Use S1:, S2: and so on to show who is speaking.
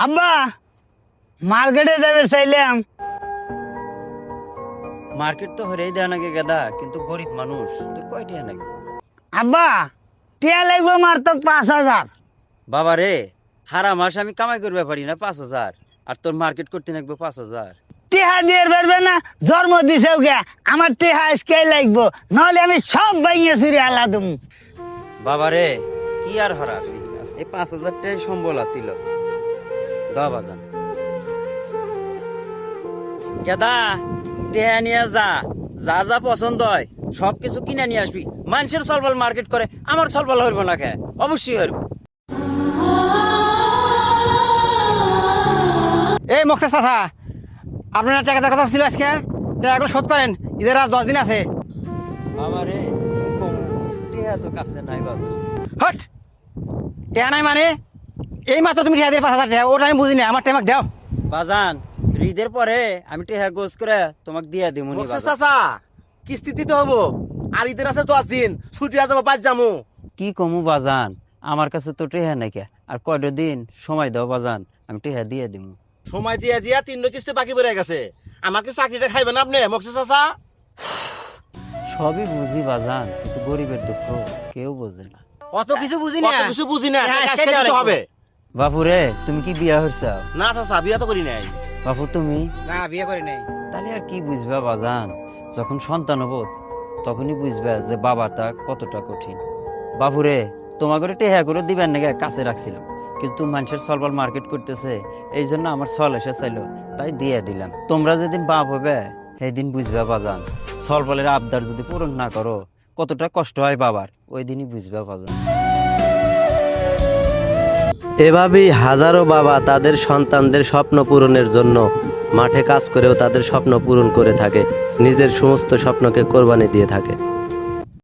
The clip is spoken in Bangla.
S1: আব্বা মার্কেটে যাবে চাইলাম।
S2: মার্কেট তো হরেই দেয় নাকি গাদা, কিন্তু গরিব মানুষ তো কয়টা নাকি?
S1: আব্বা টিয়া লাগবে মার তো 5,000।
S2: বাবা রে, হারা মাস আমি কামাই করবে পারি না 5,000, আর তোর মার্কেট করতে লাগবে 5,000?
S1: টিহা দিয়ে পারবে না, জন্ম দিছেও গে আমার টিহা আজকে লাগবো, নাহলে আমি সব বাইয়ে চুরি আলা দুম।
S2: বাবা রে, কি আর হারাবি, এই 5,000 টাই সম্বল আছিল। দা বাজান গেদা, টেহা নিয়ে যা, যা যা পছন্দ হয় সবকিছু কিনে নিয়ে আসবি। মানুষের সলবল মার্কেট করে, আমার সলবল হইব না কে? অবশ্যই হইব।
S3: এই মুক্তা চাচা, আপনার টাকা দেওয়ার কথা ছিল আজকে, টাকাগুলো শোধ করেন, ঈদের আর 10 দিন আছে।
S2: বাবা রে, টেহা তো কাছে নাই বাবা।
S3: হট, টাকা নাই মানে? এই মাত্র তুমি টাকা দিয়ে 5,000 টাকা, ওটা আমি বুঝি না, আমার টাকা দাও।
S2: বাজান, ঈদের পরে আমি টেহা গোছ করে তোমাকে দিয়া দিমুনি
S4: বক্সের
S2: বাজান।
S4: চাচা কিস্তি দিতে হবো, আর ঈদের আছে 10 দিন, ছুটি আছে 5 যামু।
S2: কি কমু বাজান, আমার কাছে তো টেহা নাই কে, আর কয়টা দিন সময় দাও বাজান, আমি টেহা দিয়ে দিমু।
S4: সময় দিয়া দিয়া 3 কিস্তি বাকি পড়ে গেছে, আমাকে চাকরিটা খাইবেন আপনি বক্সের চাচা?
S2: সবই বুঝি বাজান, কিন্তু গরিবের দুঃখ কেউ বোঝে না।
S3: অত কিছু বুঝি না।
S4: কত কিছু বুঝি না,
S3: হ্যাঁ,
S4: টাকা
S3: সেটাই
S4: আজকে দিতে
S3: অনেক।
S4: হবে।
S2: বাপু রে, তুমি কি বিয়া হইছ?
S4: না চাচা, বিয়া তো করি নাই।
S2: বাপু তুমি
S3: না, বিয়ে করি নাই।
S2: তাহলে আর কি বুঝবা বাজান, যখন সন্তান হবো তখনই বুঝবা যে বাবাটা কতটা কঠিন। বাপুরে, তোমাকে টেহা করে দিবেন নাকি কাছে রাখছিলাম, কিন্তু মানুষের সলবল মার্কেট করতেছে, এই জন্য আমার সল এসে চাইলো, তাই দিয়ে দিলাম। তোমরা যেদিন বাপ হবে সেই দিন বুঝবা বাজান, সলবলের আবদার যদি পূরণ না করো কতটা কষ্ট হয় বাবার, ওই দিনই বুঝবা বাজান।
S5: এভাবেই হাজারো বাবা তাদের সন্তানদের স্বপ্ন পূরণের জন্য মাঠে কাজ করেও তাদের স্বপ্ন পূরণ করে থাকে, নিজের সমস্ত স্বপ্নকে কোরবানি দিয়ে থাকে।